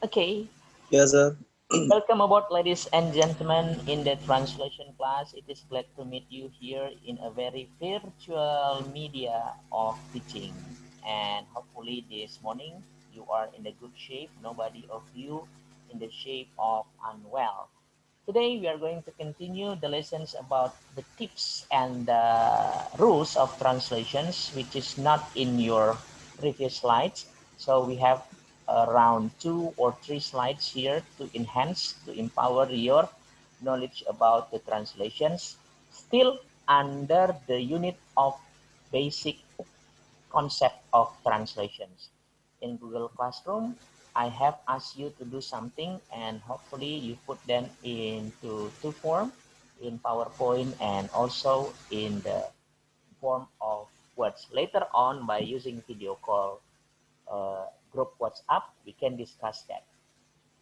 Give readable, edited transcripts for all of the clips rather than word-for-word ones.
Okay, Yes, sir. welcome aboard, ladies and gentlemen, in the translation class. It is glad to meet you here in a very virtual media of teaching. And hopefully, this morning you are in a good shape. Nobody of you in the shape of unwell. Today, we are going to continue the lessons about the tips and the rules of translations, which is not in your previous slides. So we have around 2 or 3 slides here to enhance, to empower your knowledge about the translations, still under the unit of basic concept of translations. In Google Classroom, I have asked you to do something and hopefully you put them into two form, in PowerPoint and also in the form of words. Later on, by using video call group WhatsApp, we can discuss that.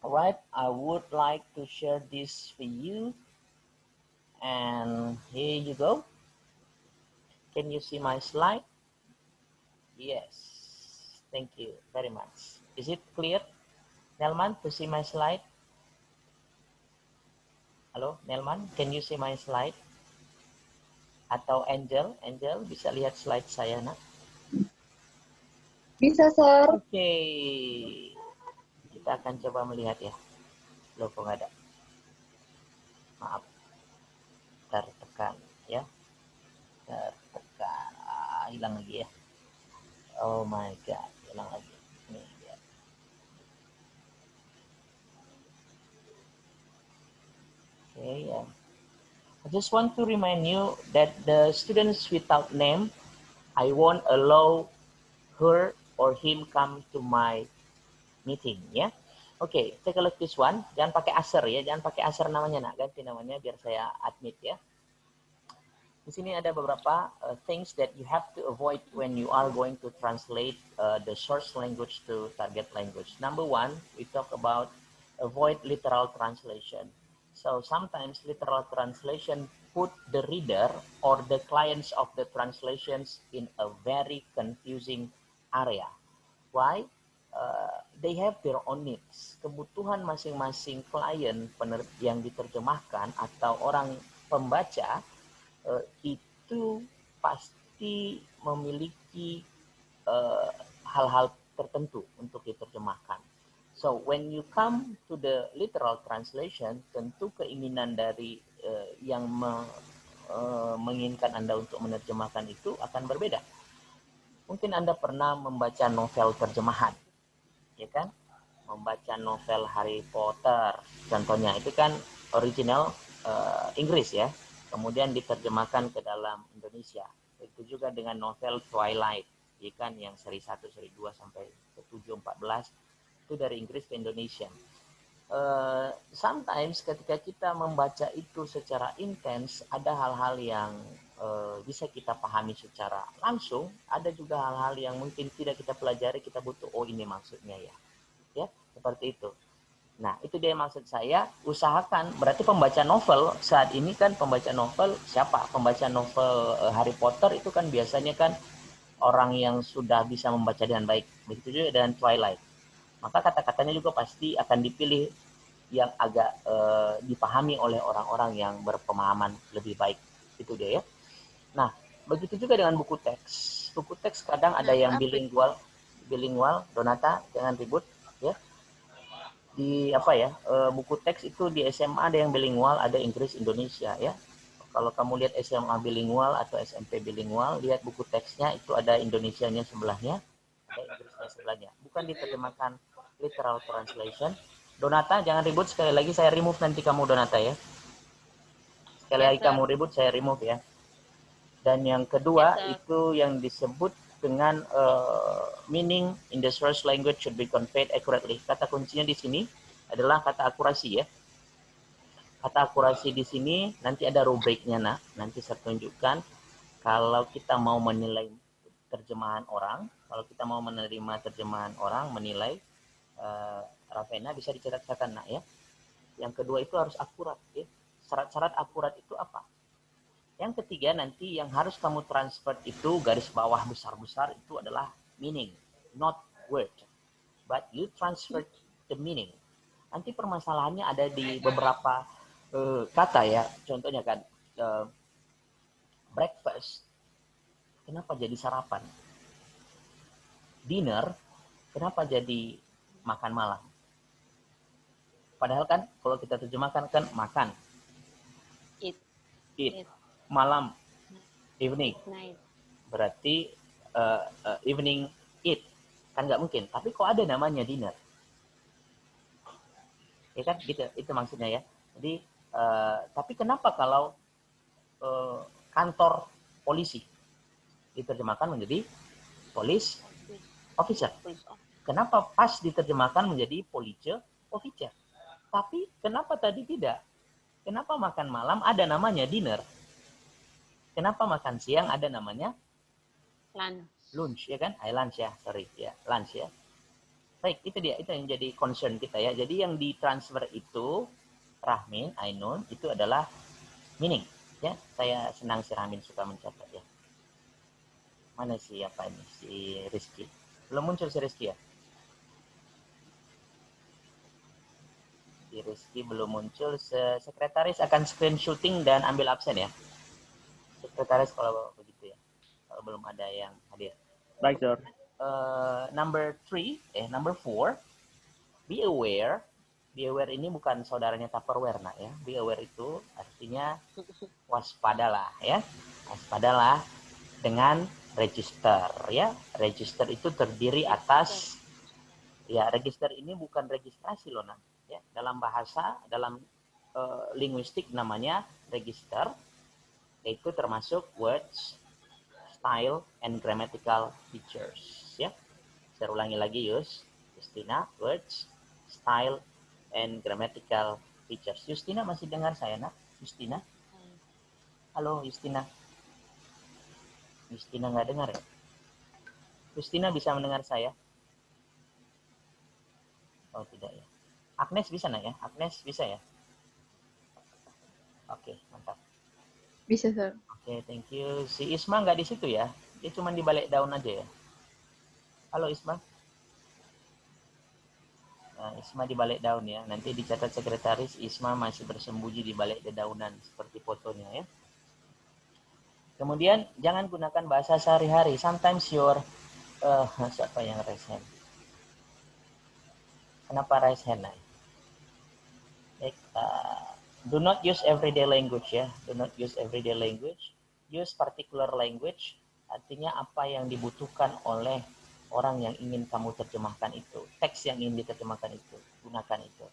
All right, I would like to share this for you, and here you go. Can you see my slide? Yes, thank you very much. Is it clear, Nelman, to see my slide? Halo, Nelman, can you see my slide? Atau Angel, Angel bisa lihat slide saya, nak? Bisa, Sir. Oke, kita akan coba melihat ya. Loh, kok nggak ada? Maaf, tertekan ya. Tertekan. Hilang lagi ya. Oh my God, hilang lagi. Nih, ya. Oke, ya. I just want to remind you that the students without name, I won't allow her or him come to my meeting ya. Oke, take a look this one. Jangan pakai Acer ya, jangan pakai Acer namanya, nak. Ganti namanya biar saya admit ya. Di sini ada beberapa things that you have to avoid when you are going to translate the source language to target language. Number one, we talk about avoid literal translation. So sometimes literal translation put the reader or the clients of the translations in a very confusing area. Why? They have their own needs. Kebutuhan masing-masing klien yang diterjemahkan atau orang pembaca itu pasti memiliki hal-hal tertentu untuk diterjemahkan. So when you come to the literal translation, tentu keinginan dari yang menginginkan Anda untuk menerjemahkan itu akan berbeda. Mungkin Anda pernah membaca novel terjemahan, ya kan? Membaca novel Harry Potter, contohnya itu kan original Inggris ya, kemudian diterjemahkan ke dalam Indonesia. Itu juga dengan novel Twilight, ya kan, yang seri 1, seri 2 sampai ke 7, 14 itu dari Inggris ke Indonesia. Sometimes ketika kita membaca itu secara intens, ada hal-hal yang bisa kita pahami secara langsung, ada juga hal-hal yang mungkin tidak kita pelajari, kita butuh, oh ini maksudnya ya. Ya, seperti itu. Nah, itu dia maksud saya, usahakan, berarti pembaca novel, saat ini kan pembaca novel, siapa? Pembaca novel Harry Potter itu kan biasanya kan orang yang sudah bisa membaca dengan baik. Begitu juga dengan Twilight. Maka kata-katanya juga pasti akan dipilih yang agak dipahami oleh orang-orang yang berpemahaman lebih baik. Itu dia ya. Nah, begitu juga dengan buku teks. Buku teks kadang ada yang bilingual, Donata, jangan ribut ya. Di apa ya, buku teks itu di SMA ada yang bilingual, ada Inggris Indonesia ya. Kalau kamu lihat SMA bilingual atau SMP bilingual, lihat buku teksnya itu ada Indonesianya sebelahnya, ada Inggrisnya sebelahnya. Bukan diterjemahkan literal translation. Donata, jangan ribut, sekali lagi saya remove nanti kamu, Donata ya. Sekali lagi kamu ribut, saya remove ya. Dan yang kedua itu yang disebut dengan meaning in the source language should be conveyed accurately. Kata kuncinya di sini adalah kata akurasi ya. Kata akurasi di sini nanti ada rubriknya, nah. Nanti saya tunjukkan kalau kita mau menilai terjemahan orang, kalau kita mau menerima terjemahan orang, menilai Ravena bisa dicatat-catat, nah ya. Yang kedua itu harus akurat ya. Syarat-syarat akurat itu apa? Yang ketiga nanti yang harus kamu transfer itu garis bawah besar-besar itu adalah meaning, not word. But you transfer the meaning. Nanti permasalahannya ada di beberapa kata ya. Contohnya kan breakfast, kenapa jadi sarapan? Dinner, kenapa jadi makan malam? Padahal kan kalau kita terjemahkan kan makan, Eat. eat, malam, evening. Night. Berarti evening eat, kan nggak mungkin. Tapi kok ada namanya dinner? Ya kan gitu, itu maksudnya ya. Jadi tapi kenapa kalau kantor polisi diterjemahkan menjadi police officer? Kenapa pas diterjemahkan menjadi police officer? Tapi kenapa tadi tidak? Kenapa makan malam ada namanya dinner? Kenapa makan siang ada namanya lunch, ya kan? Lunch ya, sorry ya, lunch ya. Baik, itu dia, itu yang jadi concern kita ya. Jadi yang ditransfer itu Rahmin, Ainun, itu adalah meaning. Ya, saya senang si Rahmin suka mencatat ya. Mana si apa ini, si Rizky? Belum muncul si Rizky ya? Si Rizky belum muncul. Sekretaris akan screenshotting dan ambil absen ya. Sekretaris kalau begitu ya. Kalau belum ada yang hadir. Baik, Sir. Number 4, be aware. Be aware ini bukan saudaranya Tupperware nak ya. Be aware itu artinya waspadalah ya. Waspadalah dengan register ya. Register itu terdiri atas ya, register ini bukan registrasi loh nak ya. Dalam bahasa, dalam linguistik namanya register, yaitu termasuk words, style, and grammatical features ya. Saya ulangi lagi Justina, words, style, and grammatical features. Justina masih dengar saya nak? Justina? Halo Justina. Justina nggak dengar ya? Justina bisa mendengar saya? Oh tidak ya. Agnes bisa nak ya? Agnes bisa ya? Oke, mantap. Bisa, Sir. Oke, thank you. Si Isma nggak di situ ya? Dia cuma di balik daun aja ya? Halo Isma. Nah, Isma di balik daun ya. Nanti dicatat sekretaris, Isma masih bersembunyi di balik dedaunan seperti fotonya ya. Kemudian jangan gunakan bahasa sehari-hari. Sometimes your siapa yang raise hand? Kenapa raise hand? Do not use everyday language ya. Do not use everyday language. Use particular language. Artinya apa yang dibutuhkan oleh orang yang ingin kamu terjemahkan itu. Teks yang ingin diterjemahkan itu. Gunakan itu.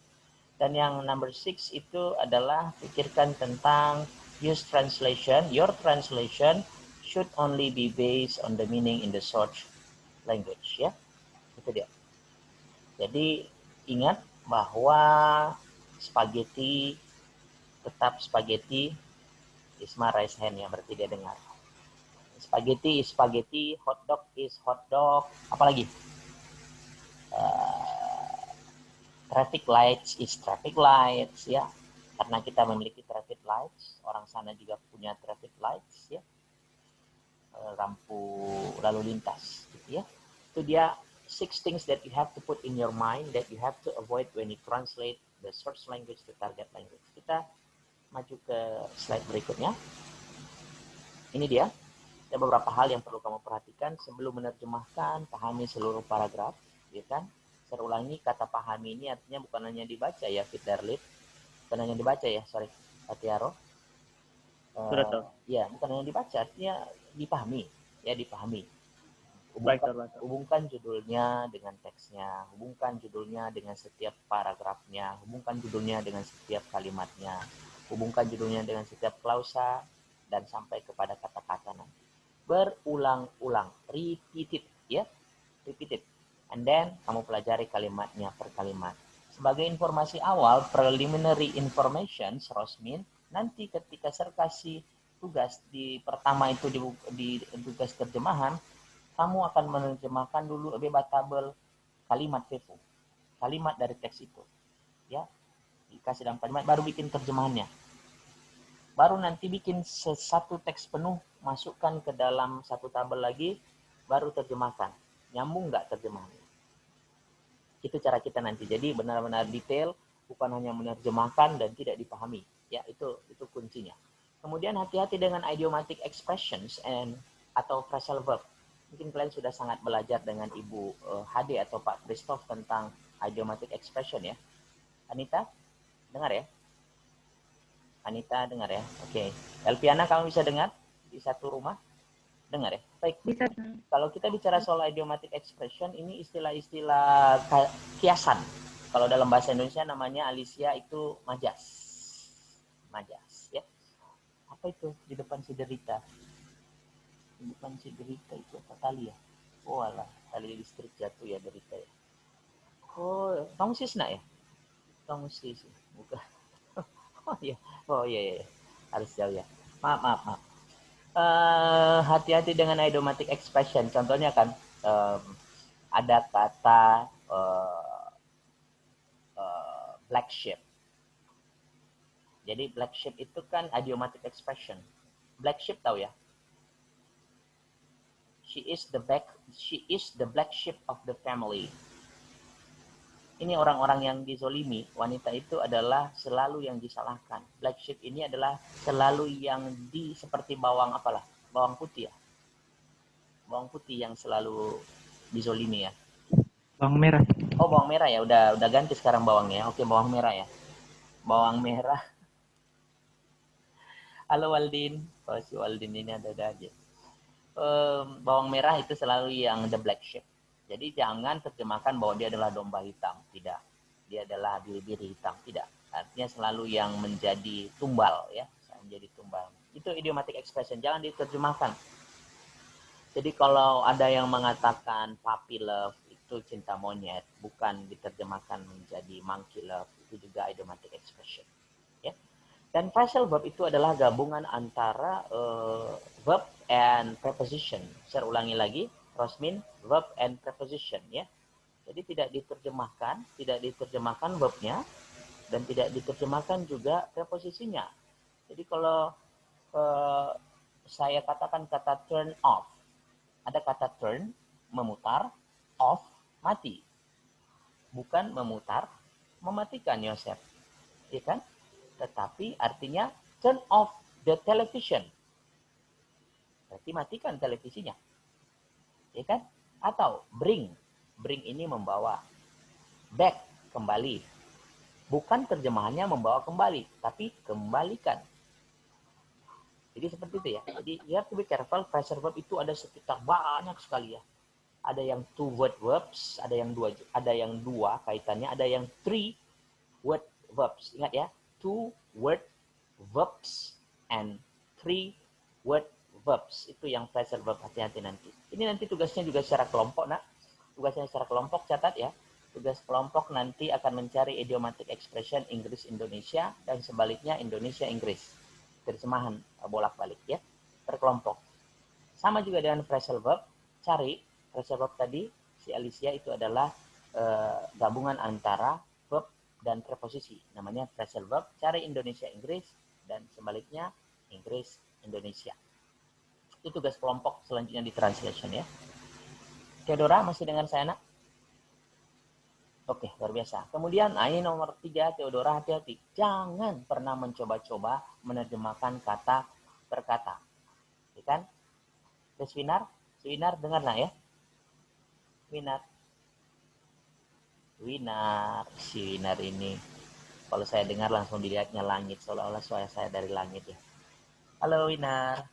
Dan yang number 6 itu adalah pikirkan tentang use translation. Your translation should only be based on the meaning in the source language ya. Itu dia. Jadi ingat bahwa spaghetti tetap spaghetti. Isma raise hand ya, berarti dia dengar. Spaghetti is spaghetti, hot dog is hot dog. Apalagi? Traffic lights is traffic lights ya. Karena kita memiliki traffic lights, orang sana juga punya traffic lights ya. Lampu lalu lintas gitu ya. Itu dia 6 things that you have to put in your mind that you have to avoid when you translate the source language to target language. Kita maju ke slide berikutnya. Ini dia. Ada beberapa hal yang perlu kamu perhatikan sebelum menerjemahkan. Pahami seluruh paragraf, ya kan? Saya ulangi, kata pahami ini artinya bukan hanya dibaca ya, Fitderlit. Bukan hanya dibaca ya, sorry, Patiaro. Ya, bukan hanya dibaca, artinya dipahami, ya dipahami. Hubungkan judulnya dengan teksnya, hubungkan judulnya dengan setiap paragrafnya, hubungkan judulnya dengan setiap kalimatnya, hubungkan judulnya dengan setiap klausa, dan sampai kepada kata-kata nanti. Berulang-ulang, repeated, ya, repeated. And then kamu pelajari kalimatnya per kalimat. Sebagai informasi awal, preliminary information, Rosmin, nanti ketika saya kasih tugas di pertama itu di tugas terjemahan, kamu akan menerjemahkan dulu debatable kalimat VEFU, kalimat dari teks itu, ya, dikasih dalam kalimat, baru bikin terjemahannya, baru nanti bikin satu teks penuh, masukkan ke dalam satu tabel lagi, baru terjemahkan. Nyambung nggak terjemahannya? Itu cara kita nanti. Jadi benar-benar detail, bukan hanya menerjemahkan dan tidak dipahami. Ya, itu kuncinya. Kemudian hati-hati dengan idiomatic expressions atau phrasal verb. Mungkin kalian sudah sangat belajar dengan Ibu Hade atau Pak Christoph tentang idiomatic expression ya. Anita, dengar ya? Anita dengar ya? Oke. Elpiana, kamu bisa dengar di satu rumah? Dengar ya? Baik. Bisa. Kalau kita bicara soal idiomatic expression, ini istilah-istilah kiasan. Kalau dalam bahasa Indonesia namanya Alicia itu majas. Majas, ya. Apa itu di depan si derita? Di depan si derita itu apa tali ya? Oh alah, tali listrik jatuh ya derita ya. Oh, kamu Sisna ya? Kamu Sis, bukan. Oh iya, oh iya. Harus jauh ya. Maaf. Hati-hati dengan idiomatic expression. Contohnya kan ada kata black sheep. Jadi black sheep itu kan idiomatic expression. Black sheep tahu ya? She is the black sheep of the family. Ini orang-orang yang dizolimi, wanita itu adalah selalu yang disalahkan. Black sheep ini adalah selalu yang seperti bawang apalah, bawang putih ya. Bawang putih yang selalu dizolimi ya. Bawang merah. Oh, bawang merah ya. Udah ganti sekarang bawangnya. Oke, bawang merah ya. Bawang merah. Halo Waldin. Oh, si Waldin ini ada aja. Bawang merah itu selalu yang the black sheep. Jadi jangan terjemahkan bahwa dia adalah domba hitam. Tidak. Dia adalah biri-biri hitam. Tidak. Artinya selalu yang menjadi tumbal ya. Menjadi tumbal. Itu idiomatic expression. Jangan diterjemahkan. Jadi kalau ada yang mengatakan puppy love itu cinta monyet, bukan diterjemahkan menjadi monkey love, itu juga idiomatic expression. Ya. Dan phrasal verb itu adalah gabungan antara verb and preposition. Saya ulangi lagi, Rosmin, verb and preposition ya. Jadi tidak diterjemahkan verbnya dan tidak diterjemahkan juga preposisinya. Jadi kalau saya katakan kata turn off, ada kata turn, memutar, off, mati. Bukan memutar, mematikan Yosef. Ya kan? Tetapi artinya turn off the television. Berarti matikan televisinya. Ya kan? Atau bring. Bring ini membawa. Back, kembali. Bukan terjemahannya membawa kembali, tapi kembalikan. Jadi seperti itu ya. Jadi you have to be careful. Phrasal verb itu ada sekitar banyak sekali ya. Ada yang two word verbs, ada yang dua kaitannya, ada yang three word verbs. Ingat ya, two word verbs and three word verbs. Itu yang phrasal verb, hati-hati nanti. Ini nanti tugasnya juga secara kelompok, nak. Tugasnya secara kelompok, catat ya. Tugas kelompok nanti akan mencari idiomatic expression Inggris-Indonesia dan sebaliknya Indonesia-Inggris. Terjemahan bolak-balik ya, berkelompok. Sama juga dengan phrasal verb, cari phrasal verb tadi, si Alicia itu adalah gabungan antara verb dan preposisi. Namanya phrasal verb, cari Indonesia-Inggris dan sebaliknya Inggris-Indonesia. Itu tugas kelompok selanjutnya di translation ya. Theodora masih dengan saya, nak? Oke, luar biasa. Kemudian ini nomor 3, Theodora, hati-hati. Jangan pernah mencoba-coba menerjemahkan kata per kata. Ya kan? Terus Winar dengar nak ya? Winar, si Winar ini. Kalau saya dengar langsung dilihatnya langit, seolah-olah suara saya dari langit ya. Halo Winar.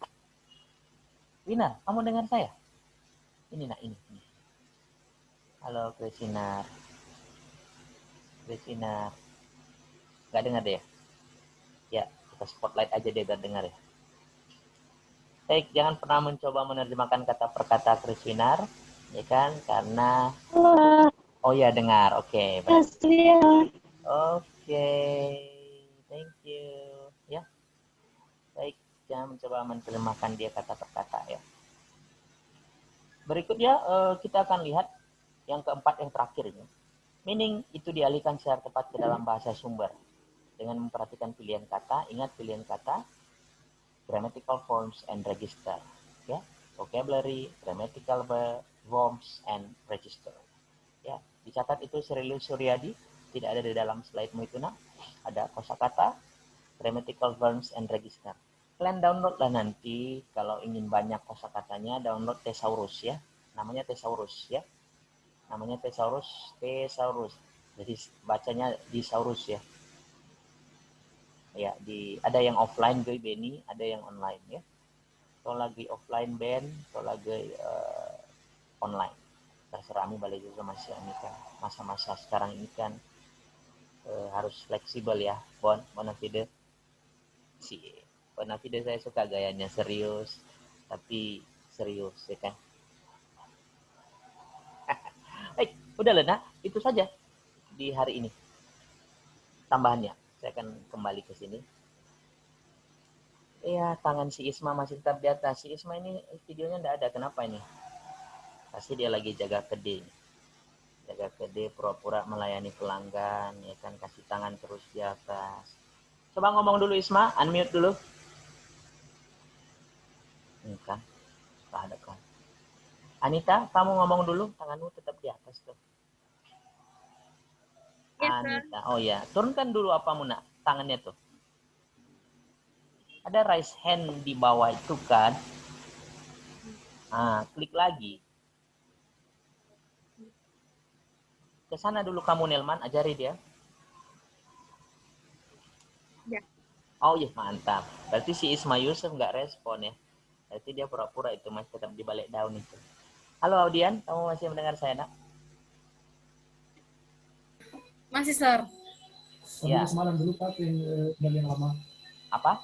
Winar, kamu dengar saya? Ini nak, ini. Halo Krisinar. Gak dengar deh ya? Ya, kita spotlight aja dia biar dengar ya. Baik, jangan pernah mencoba menerjemahkan kata per kata Krisinar, ya kan? Karena oh ya dengar, oke. Oke, thank you. Ya, baik, jangan mencoba menerjemahkan dia kata per kata ya. Berikutnya kita akan lihat yang keempat, yang terakhir ini. Meaning itu dialihkan secara tepat ke dalam bahasa sumber dengan memperhatikan pilihan kata. Ingat pilihan kata, grammatical forms and register, ya, vocabulary, grammatical forms and register, ya. Dicatat itu Sirelius Suryadi, tidak ada di dalam slide-mu itu nak. Ada kosakata, grammatical verbs and register. Kalian download lah nanti kalau ingin banyak kosakatanya, download Thesaurus ya. Namanya Thesaurus ya. Namanya Thesaurus. Jadi bacanya Thesaurus ya. Ya, ada yang offline gue Benny, ada yang online ya. Kalau lagi offline Ben, kalau lagi online. Terserah kami balik juga masih ini kan masa-masa sekarang ini kan harus fleksibel ya, Bonafide. Bonafide saya suka gayanya serius, tapi serius ya kan. Udah Lena, itu saja di hari ini. Tambahannya, saya akan kembali ke sini. Iya, tangan si Isma masih tetap di atas. Si Isma ini videonya enggak ada, kenapa ini? Pasti dia lagi jaga kede. Jaga kede, pura-pura melayani pelanggan, ya kan, kasih tangan terus di atas. Coba ngomong dulu Isma, unmute dulu. Ini kan, ada kan. Anita, kamu ngomong dulu, tanganmu tetap di atas tuh. Yes, Anita, oh ya, turunkan dulu apa nak tangannya tuh. Ada raise hand di bawah itu kan. Klik lagi. Ke sana dulu kamu Nelman, ajari dia. Ya. Oh iya, mantap. Berarti si Isma Yusuf nggak respon ya. Berarti dia pura-pura itu masih tetap di balik daun itu. Halo Audian, kamu masih mendengar saya nak? Masih, Sir. Ya. Semalam dulu Pak yang lama. Apa?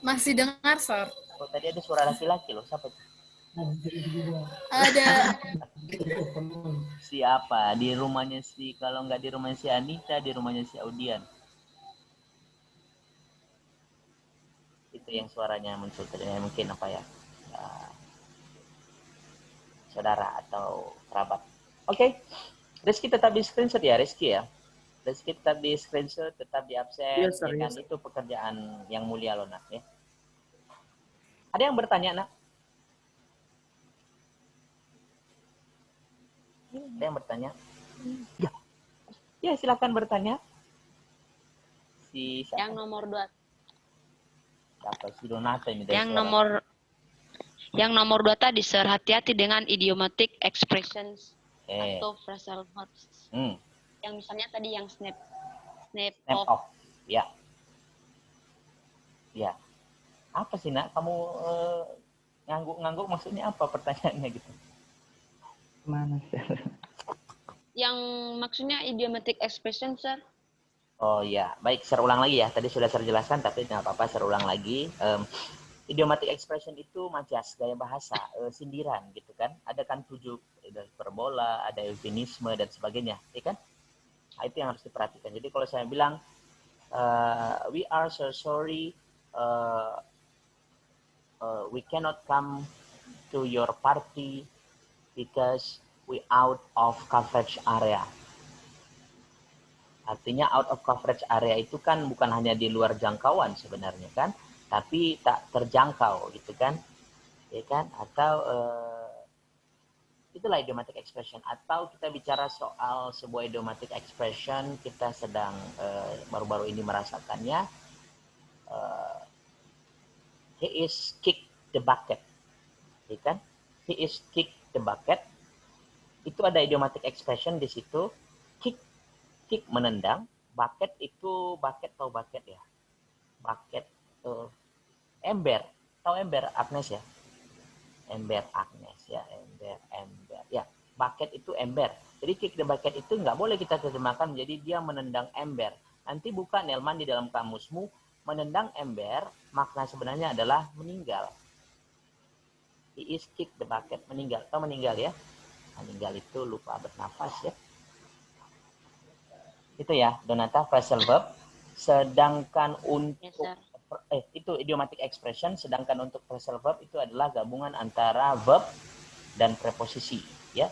Masih dengar, Sir. Oh, tadi ada suara laki-laki loh, siapa itu? Ada. Siapa? Di rumahnya si, kalau nggak di rumahnya si Anita, di rumahnya si Audian. Itu yang suaranya muncul tadi, mungkin apa ya? Saudara atau kerabat. Oke. Rizky tetap di screenshot ya, Rizky ya. Rizky tetap di screenshot, tetap di absen. Yes, sir, ya kan? Yes. Itu pekerjaan yang mulia loh nak ya. Ada yang bertanya nak? Ada yang bertanya? Ya. Ya, silakan bertanya. Yang nomor 2. Siapa? Si Donata ini. Yang nomor 2 tadi, Sir, hati-hati dengan idiomatic expressions atau phrasal verbs. Yang misalnya tadi yang snap off. Ya. Ya. Apa sih nak? Kamu ngangguk maksudnya apa pertanyaannya gitu? Mana sih? Yang maksudnya idiomatic expression, Sir. Oh ya, baik, saya ulang lagi ya. Tadi sudah saya jelaskan, tapi nggak apa-apa, saya ulang lagi. Idiomatic expression itu majas, gaya bahasa, sindiran gitu kan. Ada kan 7, ada hiperbola, ada eufemisme dan sebagainya, ya kan? Nah, itu yang harus diperhatikan. Jadi kalau saya bilang, we are so sorry, we cannot come to your party because we out of coverage area. Artinya out of coverage area itu kan bukan hanya di luar jangkauan sebenarnya kan, tapi tak terjangkau gitu kan, ya kan? Atau itulah idiomatic expression. Atau kita bicara soal sebuah idiomatic expression, kita sedang baru-baru ini merasakannya. He is kick the bucket, ya kan? He is kick the bucket. Itu ada idiomatic expression di situ. Kick menendang, bucket itu tahu bucket ya? Bucket ember, tahu ember Agnes ya? Ember Agnes ya, ember ya. Bucket itu ember. Jadi kick the bucket itu nggak boleh kita terjemahkan menjadi dia menendang ember. Nanti buka Nelman di dalam kamusmu, menendang ember makna sebenarnya adalah meninggal. He is kick the bucket, meninggal. Tahu meninggal ya? Meninggal itu lupa bernafas ya. Itu ya, Donata, phrasal verb. Sedangkan untuk itu idiomatic expression, sedangkan untuk phrasal verb itu adalah gabungan antara verb dan preposisi, ya.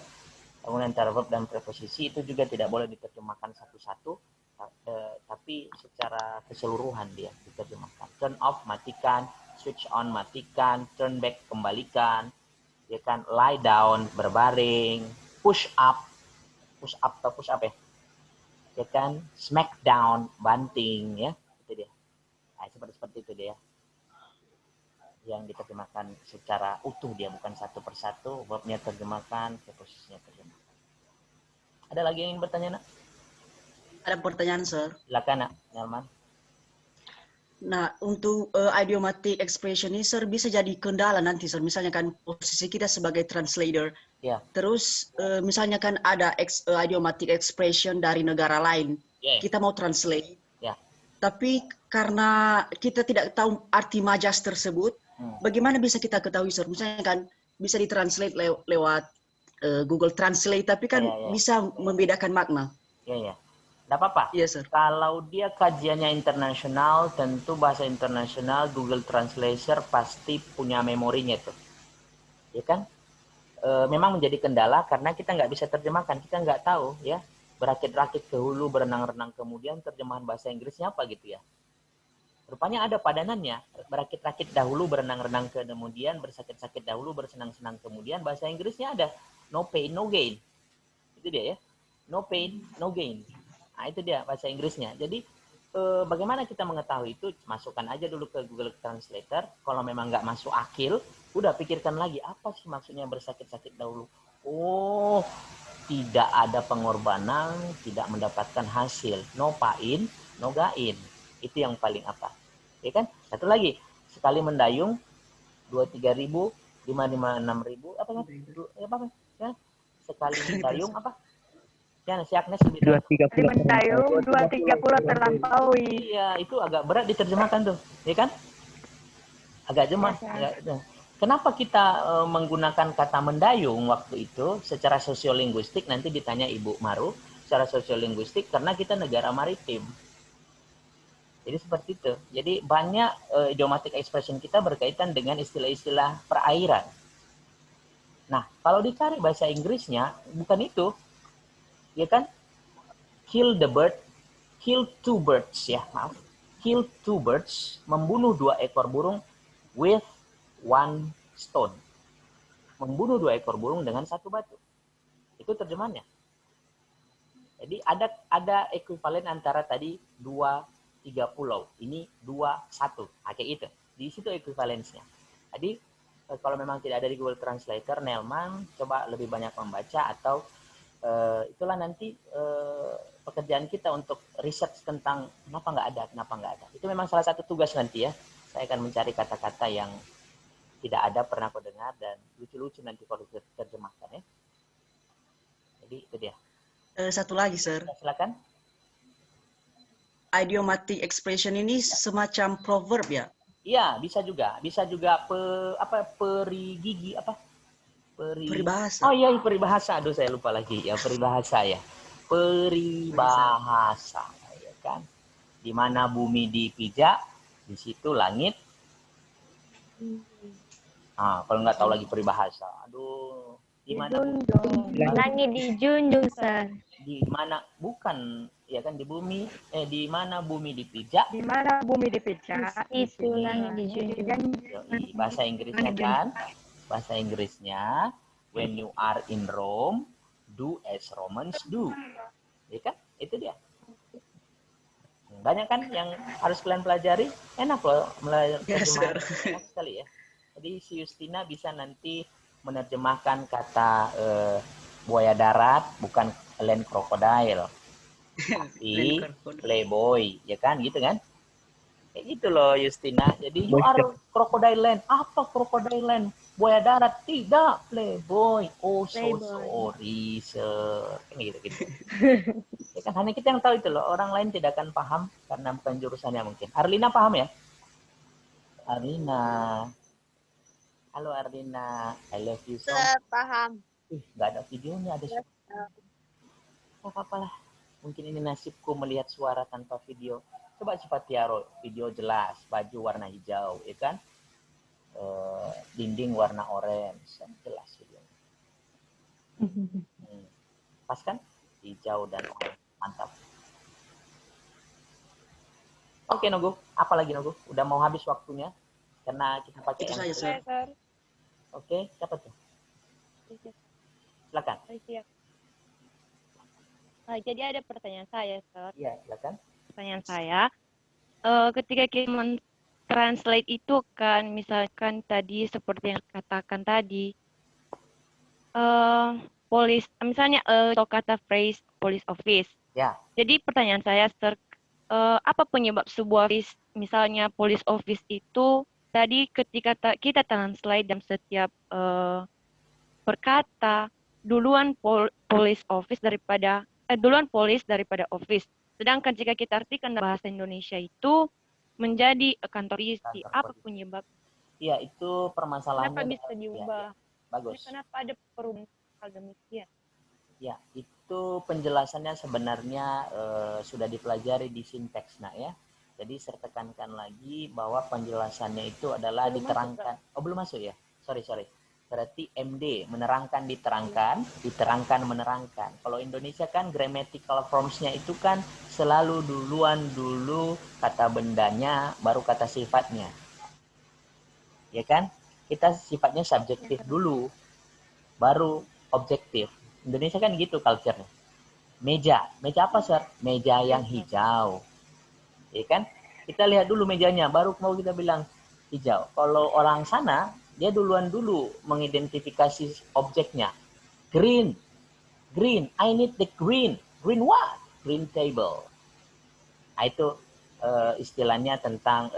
Gabungan antara verb dan preposisi itu juga tidak boleh diterjemahkan satu-satu, tapi secara keseluruhan dia diterjemahkan. Turn off, matikan; switch on, matikan; turn back, kembalikan; ya kan, lie down, berbaring; push up atau push up ya kan, smack down, banting ya, itu dia. Nah, seperti itu dia yang diterjemahkan secara utuh, dia bukan satu persatu, verbnya terjemahkan, preposisinya terjemahkan. Ada lagi yang ingin bertanya, Nak? Ada pertanyaan, Sir. Silakan, Nak Nelman. Nah, untuk idiomatic expression ini, Sir, bisa jadi kendala nanti, Sir. Misalnya kan posisi kita sebagai translator. Ya. Terus misalnya kan ada idiomatic expression dari negara lain. Kita mau translate. Tapi karena kita tidak tahu arti majas tersebut, bagaimana bisa kita ketahui, Sir? Misalnya kan bisa ditranslate lewat Google Translate, tapi kan bisa membedakan makna. Iya. Tidak apa-apa. Iya, Sir. Kalau dia kajiannya internasional, tentu bahasa internasional, Google Translator pasti punya memorinya tuh. Ya kan? Memang menjadi kendala karena kita nggak bisa terjemahkan. Kita nggak tahu ya. Berakit-rakit ke hulu, berenang-renang kemudian terjemahan bahasa Inggrisnya apa gitu ya. Rupanya ada padanannya. Berakit-rakit dahulu, berenang-renang kemudian, bersakit-sakit dahulu, bersenang-senang kemudian. Bahasa Inggrisnya ada no pain, no gain. Itu dia ya. No pain, no gain. Nah, itu dia bahasa Inggrisnya. Jadi, bagaimana kita mengetahui itu? Masukkan aja dulu ke Google Translator. Kalau memang nggak masuk akil, udah pikirkan lagi. Apa sih maksudnya bersakit-sakit dahulu? Oh, tidak ada pengorbanan, tidak mendapatkan hasil. No pain, no gain. Itu yang paling apa. Ya kan? Satu lagi, sekali mendayung 2-3 ribu, 5-6 ribu, apa kan? Ya? Sekali mendayung apa? Ya, siaknya 2-3 mendayung 2-3 terlampaui. Iya, itu agak berat diterjemahkan tuh, ya kan? Agak jemah. Ya. Kenapa kita menggunakan kata mendayung waktu itu secara sosiolinguistik? Nanti ditanya Ibu Maru, secara sosiolinguistik karena kita negara maritim. Jadi seperti itu. Jadi banyak idiomatic expression kita berkaitan dengan istilah-istilah perairan. Nah, kalau dicari bahasa Inggrisnya bukan itu. Ya kan? Kill the bird, kill 2 birds ya, maaf. Kill 2 birds, membunuh 2 ekor burung with 1 stone. Membunuh 2 ekor burung dengan 1 batu. Itu terjemahannya. Jadi ada ekuivalen antara tadi 2-3 pulau. Ini 2-1. Kayak itu. Di situ ekuivalensinya. Jadi kalau memang tidak ada di Google Translator, Nelman coba lebih banyak membaca atau itulah nanti pekerjaan kita untuk research tentang kenapa nggak ada. Itu memang salah satu tugas nanti ya. Saya akan mencari kata-kata yang tidak ada, pernah aku dengar, dan lucu-lucu nanti kalau diterjemahkan ya. Jadi itu dia. Satu lagi, Sir. Silakan. Idiomatic expression ini semacam proverb ya? Iya, bisa juga. Bisa juga perigigi apa? Peribahasa. Oh iya, peribahasa. Aduh, saya lupa lagi. Ya, peribahasa ya. Peribahasa, ya kan? Di mana bumi dipijak, di situ langit. Kalau nggak tahu lagi peribahasa. Aduh, di mana langit dijunjung, Sir. Di mana bukan ya kan, di bumi di mana bumi dipijak, di mana bumi dipijak itu langit dijunjung. Bahasa Inggrisnya kan, bahasa Inggrisnya when you are in Rome do as Romans do, ya kan, itu dia. Banyak kan yang harus kalian pelajari, enak loh terjemahan, enak sekali ya. Jadi si Justina bisa nanti menerjemahkan kata buaya darat bukan land crocodile, tapi playboy, ya kan, gitu kan? Kayak gitu loh Justina. Jadi you are crocodile land. Apa crocodile land? Buaya darat? Tidak, playboy. Oh, so sorry, sir. Kayak gitu. Ya kan, hanya kita yang tahu itu loh. Orang lain tidak akan paham karena bukan jurusannya mungkin. Arlina paham ya? Arlina. Halo Arlina. I love you so much. Paham. Nggak ada videonya, ada suara. Nggak apa-apa lah. Mungkin ini nasibku melihat suara tanpa video. Coba cepat Tiaro, video jelas, baju warna hijau, ya kan? Dinding warna orange, jelas videonya. Pas kan? Hijau dan orange, mantap. Oke Nogo, apa lagi Nogo? Udah mau habis waktunya, karena kita pakai itu saja, Sir. Oke, siapa tuh? Silakan. Siap. Jadi ada pertanyaan saya, Sir. Iya, silakan. Pertanyaan saya, ketika kita men-translate itu kan, misalkan tadi seperti yang katakan tadi, misalnya kata phrase police office. Ya. Jadi pertanyaan saya, Sir, apa penyebab sebuah misalnya police office itu tadi ketika kita translate dalam setiap perkata duluan police office daripada police daripada office. Sedangkan jika kita artikan dalam bahasa Indonesia itu menjadi kantor polisi, apa penyebab? Iya, itu permasalahannya. Kenapa bisa diubah? Ya. Bagus. Kenapa ada perubahan hal demikian? Ya, itu penjelasannya sebenarnya sudah dipelajari di sinteks, nak ya. Jadi saya tekankan lagi bahwa penjelasannya itu adalah belum diterangkan. Masuk, oh, belum masuk ya? Sorry. Berarti MD, menerangkan, diterangkan, menerangkan. Kalau Indonesia kan grammatical forms-nya itu kan selalu dulu kata bendanya, baru kata sifatnya. Ya kan? Kita sifatnya subjektif dulu, baru objektif. Indonesia kan gitu culture-nya. Meja apa, Sir? Meja yang hijau. Ya kan? Kita lihat dulu mejanya, baru mau kita bilang hijau. Kalau orang sana, dia dulu mengidentifikasi objeknya. Green. I need the green. Green what? Green table. Nah, itu istilahnya tentang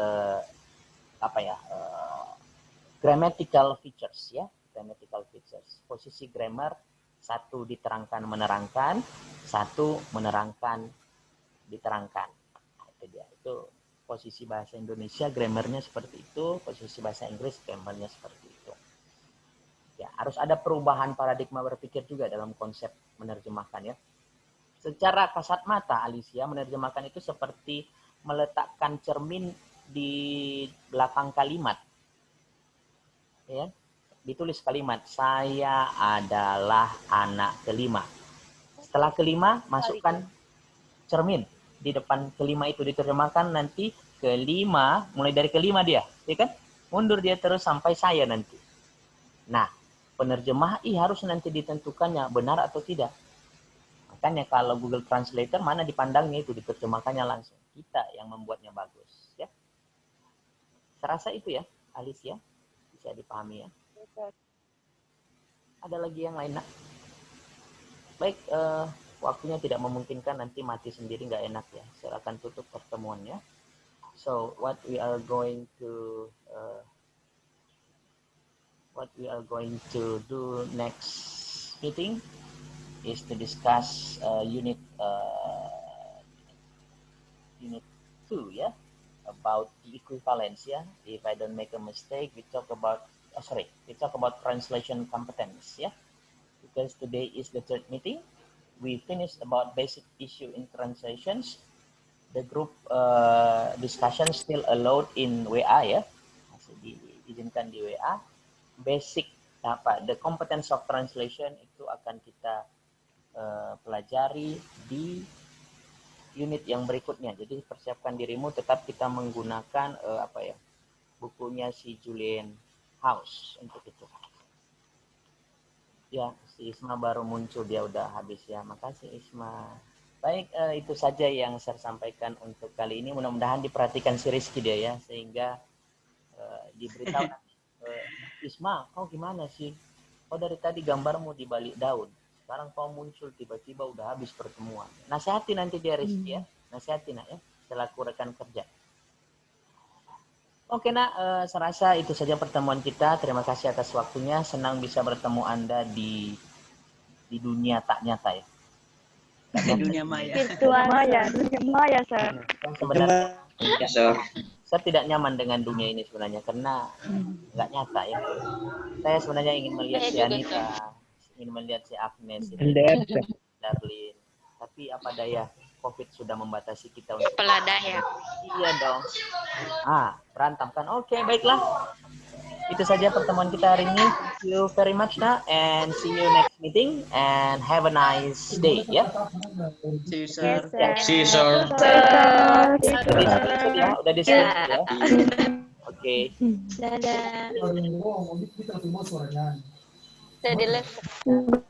grammatical features ya. Grammatical features. Posisi grammar, satu diterangkan menerangkan, satu menerangkan diterangkan. Nah, itu dia. Itu posisi bahasa Indonesia grammarnya seperti itu, posisi bahasa Inggris grammarnya seperti itu. Ya, harus ada perubahan paradigma berpikir juga dalam konsep menerjemahkan ya. Secara kasat mata, Alicia, menerjemahkan itu seperti meletakkan cermin di belakang kalimat. Ya, ditulis kalimat, saya adalah anak kelima. Setelah kelima, masukkan cermin. Di depan kelima itu diterjemahkan, nanti kelima, mulai dari kelima dia, ya kan? Mundur dia terus sampai saya nanti. Nah, penerjemah harus nanti ditentukannya benar atau tidak. Makanya kalau Google Translator mana dipandangnya itu diterjemahkannya langsung. Kita yang membuatnya bagus, ya. Serasa itu ya, Alicia, bisa dipahami ya. Ada lagi yang lain, nak? Baik, waktunya tidak memungkinkan, nanti mati sendiri nggak enak ya. Saya akan tutup pertemuannya. So what we are going to do next meeting is to discuss unit 2 ya, about the equivalence ya. If I don't make a mistake, we talk about translation competence ya. Because today is the third meeting. We finished about basic issue in translations. The group discussion still allowed in WA ya, masih diizinkan di WA. Basic the competence of translation itu akan kita pelajari di unit yang berikutnya. Jadi persiapkan dirimu, tetap kita menggunakan bukunya si Julian House untuk itu. Ya, si Isma baru muncul, dia udah habis ya. Makasih Isma. Baik, itu saja yang saya sampaikan untuk kali ini. Mudah-mudahan diperhatikan si Rizky dia ya, sehingga diberitahu Isma, kau gimana sih? Kau dari tadi gambarmu di balik daun. Sekarang kau muncul tiba-tiba udah habis pertemuan. Nasihati nanti dia Rizky ya. Nasihati nak ya, selaku rekan kerja. Oke nak, saya rasa itu saja pertemuan kita. Terima kasih atas waktunya. Senang bisa bertemu Anda di dunia tak nyata ya. Di dunia maya. Dunia maya, Sir. Sebenarnya saya tidak nyaman dengan dunia ini sebenarnya karena nggak nyata ya. Saya sebenarnya ingin melihat si Anita, ingin melihat si Agnes, Darlene. Tapi apa daya, COVID sudah membatasi kita untuk peladah ya. Iya dong. Berantem kan. Oke, baiklah. Itu saja pertemuan kita hari ini. Thank you very much, Nak, and see you next meeting and have a nice day, ya. See you, sir. See you, sir. Udah diskusi ya. Oke. Dadah. Kita semua suaranya. Saya di live.